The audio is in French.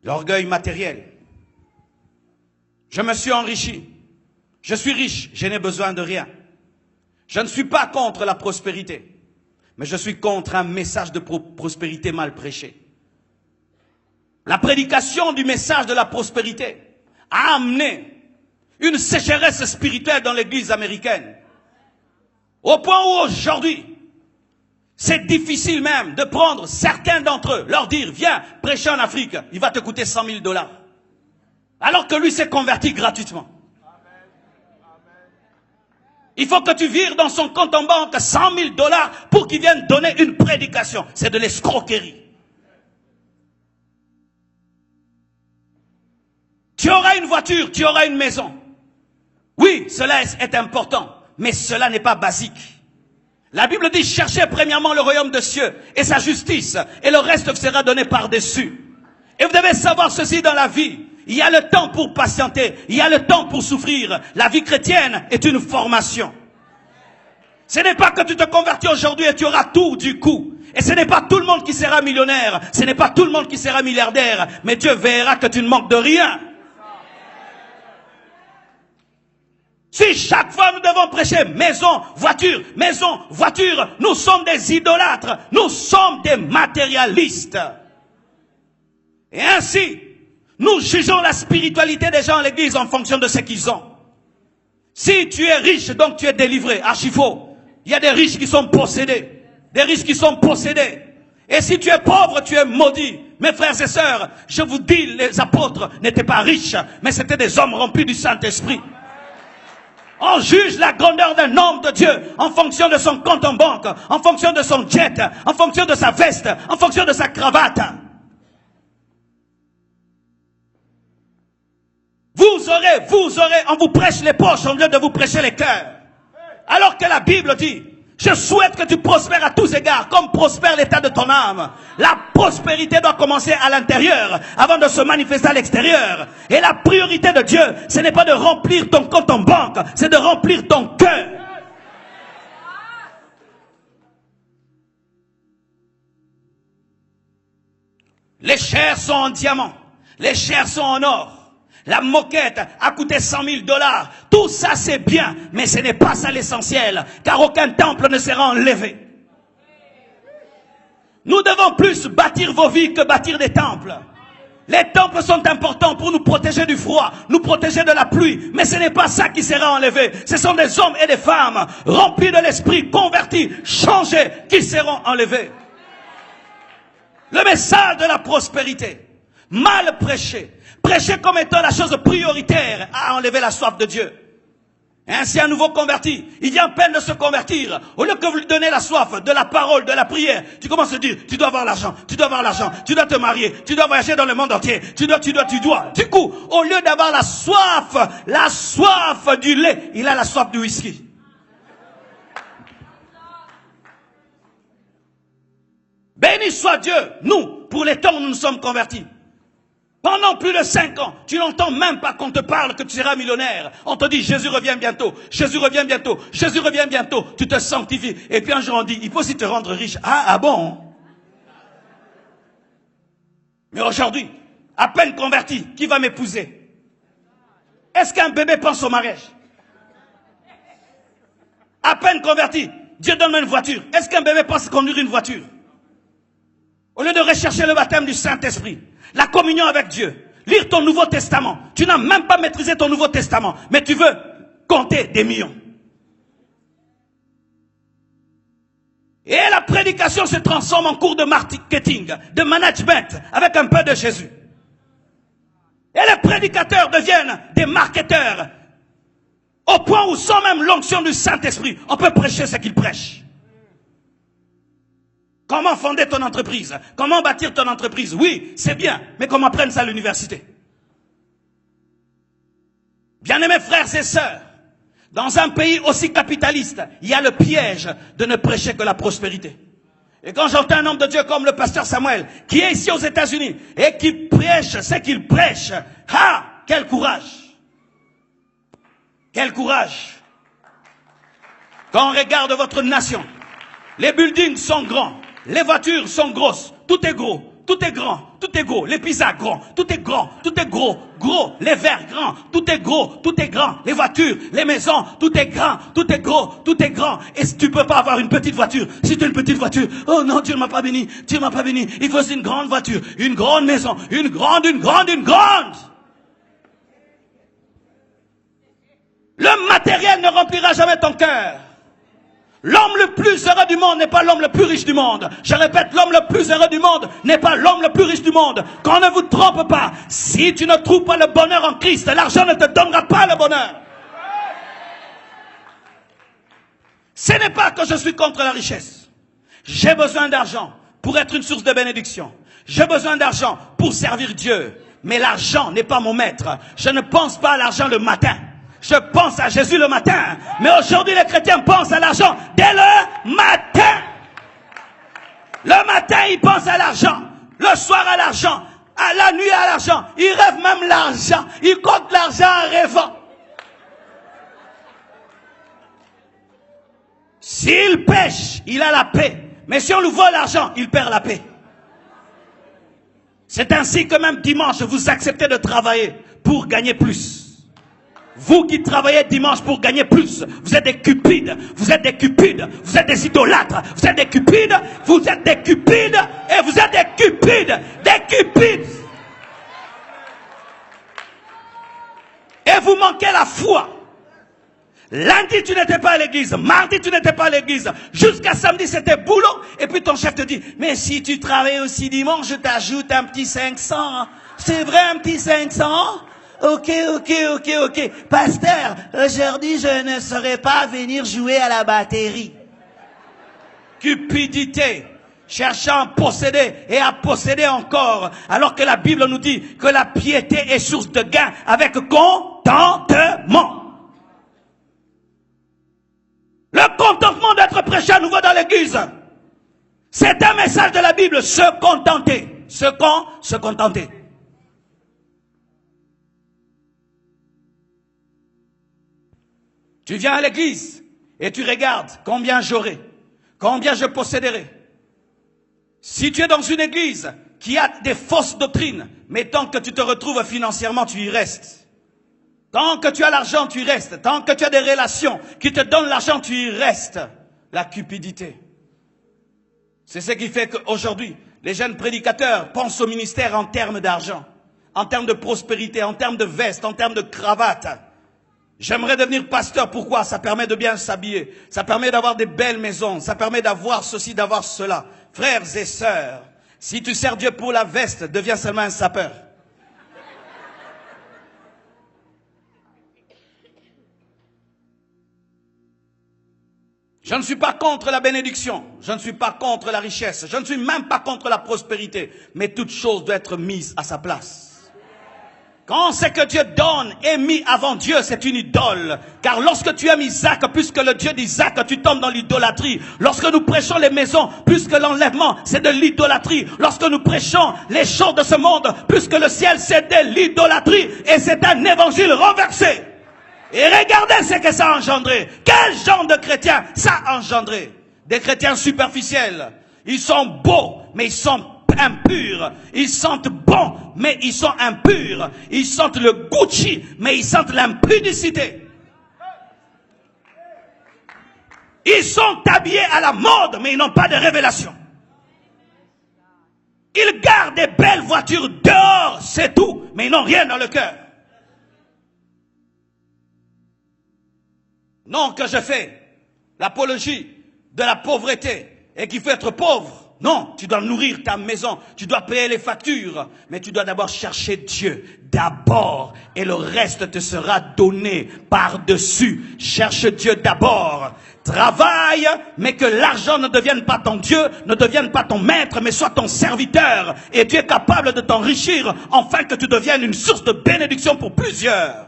L'orgueil matériel. Je me suis enrichi. Je suis riche, je n'ai besoin de rien. Je ne suis pas contre la prospérité, mais je suis contre un message de prospérité mal prêché. La prédication du message de la prospérité a amené une sécheresse spirituelle dans l'église américaine. Au point où aujourd'hui, c'est difficile même de prendre certains d'entre eux, leur dire, viens prêcher en Afrique, il va te coûter 100 000 $. Alors que lui s'est converti gratuitement. Il faut que tu vires dans son compte en banque 100 000 $ pour qu'il vienne donner une prédication. C'est de l'escroquerie. Tu auras une voiture, tu auras une maison. Oui, cela est important, mais cela n'est pas basique. La Bible dit, cherchez premièrement le royaume des cieux et sa justice, et le reste sera donné par-dessus. Et vous devez savoir ceci dans la vie. Il y a le temps pour patienter, il y a le temps pour souffrir. La vie chrétienne est une formation. Ce n'est pas que tu te convertis aujourd'hui et tu auras tout du coup. Et ce n'est pas tout le monde qui sera millionnaire, ce n'est pas tout le monde qui sera milliardaire, mais Dieu verra que tu ne manques de rien. Si chaque fois nous devons prêcher maison, voiture, nous sommes des idolâtres, nous sommes des matérialistes. Et ainsi, nous jugeons la spiritualité des gens à l'église en fonction de ce qu'ils ont. Si tu es riche, donc tu es délivré. Archi faux. Il y a des riches qui sont possédés. Des riches qui sont possédés. Et si tu es pauvre, tu es maudit. Mes frères et sœurs, je vous dis, les apôtres n'étaient pas riches, mais c'était des hommes remplis du Saint-Esprit. On juge la grandeur d'un homme de Dieu en fonction de son compte en banque, en fonction de son jet, en fonction de sa veste, en fonction de sa cravate. Vous aurez, on vous prêche les poches au lieu de vous prêcher les cœurs. Alors que la Bible dit, je souhaite que tu prospères à tous égards, comme prospère l'état de ton âme. La prospérité doit commencer à l'intérieur, avant de se manifester à l'extérieur. Et la priorité de Dieu, ce n'est pas de remplir ton compte en banque, c'est de remplir ton cœur. Les chairs sont en diamant, les chairs sont en or. La moquette a coûté 100 000 $. Tout ça c'est bien, mais ce n'est pas ça l'essentiel, car aucun temple ne sera enlevé. Nous devons plus bâtir vos vies que bâtir des temples. Les temples sont importants pour nous protéger du froid, nous protéger de la pluie, mais ce n'est pas ça qui sera enlevé. Ce sont des hommes et des femmes remplis de l'esprit, convertis, changés, qui seront enlevés. Le message de la prospérité, mal prêché, prêché comme étant la chose prioritaire à enlever la soif de Dieu. Ainsi, un nouveau converti, il vient à peine de se convertir. Au lieu que vous lui donnez la soif de la parole, de la prière, tu commences à dire, tu dois avoir l'argent, tu dois avoir l'argent, tu dois te marier, tu dois voyager dans le monde entier, tu dois. Du coup, au lieu d'avoir la soif du lait, il a la soif du whisky. Béni soit Dieu, nous, pour les temps où nous nous sommes convertis. Pendant plus de 5 ans, tu n'entends même pas qu'on te parle que tu seras millionnaire. On te dit Jésus revient bientôt, Jésus revient bientôt, Jésus revient bientôt. Tu te sanctifies. Et puis un jour on dit, il faut aussi te rendre riche. Ah bon? Mais aujourd'hui, à peine converti, qui va m'épouser? Est-ce qu'un bébé pense au mariage? À peine converti, Dieu donne-moi une voiture. Est-ce qu'un bébé pense conduire une voiture? Au lieu de rechercher le baptême du Saint-Esprit, la communion avec Dieu, lire ton Nouveau Testament. Tu n'as même pas maîtrisé ton Nouveau Testament, mais tu veux compter des millions. Et la prédication se transforme en cours de marketing, de management, avec un peu de Jésus. Et les prédicateurs deviennent des marketeurs, au point où, sans même l'onction du Saint-Esprit, on peut prêcher ce qu'ils prêchent. Comment fonder ton entreprise? Comment bâtir ton entreprise? Oui, c'est bien, mais comment apprendre ça à l'université? Bien-aimés frères et sœurs, dans un pays aussi capitaliste, il y a le piège de ne prêcher que la prospérité. Et quand j'entends un homme de Dieu comme le pasteur Samuel, qui est ici aux États-Unis, et qui prêche ce qu'il prêche, ah, quel courage! Quel courage! Quand on regarde votre nation, les buildings sont grands, les voitures sont grosses, tout est gros, tout est grand, tout est gros. Les pizzas grands, tout est grand, tout est gros, gros. Les verres grands, tout est gros, tout est grand. Les voitures, les maisons, tout est grand, tout est gros, tout est grand. Et si tu peux pas avoir une petite voiture, si tu as une petite voiture, oh non, Dieu ne m'a pas béni, Dieu ne m'a pas béni. Il faut une grande voiture, une grande maison, une grande. Le matériel ne remplira jamais ton cœur. L'homme le plus heureux du monde n'est pas l'homme le plus riche du monde. Je répète, l'homme le plus heureux du monde n'est pas l'homme le plus riche du monde. Qu'on ne vous trompe pas. Si tu ne trouves pas le bonheur en Christ, l'argent ne te donnera pas le bonheur. Ce n'est pas que je suis contre la richesse. J'ai besoin d'argent pour être une source de bénédiction. J'ai besoin d'argent pour servir Dieu. Mais l'argent n'est pas mon maître. Je ne pense pas à l'argent le matin. Je pense à Jésus le matin. Mais aujourd'hui, les chrétiens pensent à l'argent dès le matin. Le matin, ils pensent à l'argent. Le soir, à l'argent. À la nuit, à l'argent. Ils rêvent même l'argent. Ils comptent l'argent en rêvant. S'il pêche, il a la paix. Mais si on lui vole l'argent, il perd la paix. C'est ainsi que même dimanche, vous acceptez de travailler pour gagner plus. Vous qui travaillez dimanche pour gagner plus, vous êtes des cupides, vous êtes des cupides, vous êtes des idolâtres, vous êtes des cupides, vous êtes des cupides, et vous êtes des cupides, des cupides. Et vous manquez la foi. Lundi, tu n'étais pas à l'église. Mardi, tu n'étais pas à l'église. Jusqu'à samedi, c'était boulot. Et puis ton chef te dit, mais si tu travailles aussi dimanche, je t'ajoute un petit 500. C'est vrai, un petit 500? Ok. Pasteur, aujourd'hui, je ne saurais pas venir jouer à la batterie. Cupidité. Cherchant à posséder et à posséder encore. Alors que la Bible nous dit que la piété est source de gain avec contentement. Le contentement d'être prêché à nouveau dans l'église. C'est un message de la Bible. Se contenter. Se contenter. Tu viens à l'église et tu regardes combien j'aurai, combien je posséderai. Si tu es dans une église qui a des fausses doctrines, mais tant que tu te retrouves financièrement, tu y restes. Tant que tu as l'argent, tu y restes. Tant que tu as des relations qui te donnent l'argent, tu y restes. La cupidité. C'est ce qui fait qu'aujourd'hui, les jeunes prédicateurs pensent au ministère en termes d'argent, en termes de prospérité, en termes de veste, en termes de cravate. J'aimerais devenir pasteur. Pourquoi? Ça permet de bien s'habiller. Ça permet d'avoir des belles maisons. Ça permet d'avoir ceci, d'avoir cela. Frères et sœurs, si tu sers Dieu pour la veste, deviens seulement un sapeur. Je ne suis pas contre la bénédiction. Je ne suis pas contre la richesse. Je ne suis même pas contre la prospérité. Mais toute chose doit être mise à sa place. Quand ce que Dieu donne est mis avant Dieu, c'est une idole. Car lorsque tu aimes Isaac, plus que le Dieu d'Isaac, tu tombes dans l'idolâtrie. Lorsque nous prêchons les maisons, plus que l'enlèvement, c'est de l'idolâtrie. Lorsque nous prêchons les choses de ce monde, plus que le ciel, c'est de l'idolâtrie. Et c'est un évangile renversé. Et regardez ce que ça a engendré. Quel genre de chrétiens ça a engendré? Des chrétiens superficiels. Ils sont beaux, mais ils sont impurs. Ils sentent bon, mais ils sont impurs. Ils sentent le Gucci, mais ils sentent l'impudicité. Ils sont habillés à la mode, mais ils n'ont pas de révélation. Ils gardent des belles voitures dehors, c'est tout, mais ils n'ont rien dans le cœur. Non que je fais l'apologie de la pauvreté et qu'il faut être pauvre. Non, tu dois nourrir ta maison, tu dois payer les factures, mais tu dois d'abord chercher Dieu, d'abord, et le reste te sera donné par-dessus. Cherche Dieu d'abord. Travaille, mais que l'argent ne devienne pas ton Dieu, ne devienne pas ton maître, mais soit ton serviteur. Et tu es capable de t'enrichir, afin que tu deviennes une source de bénédiction pour plusieurs.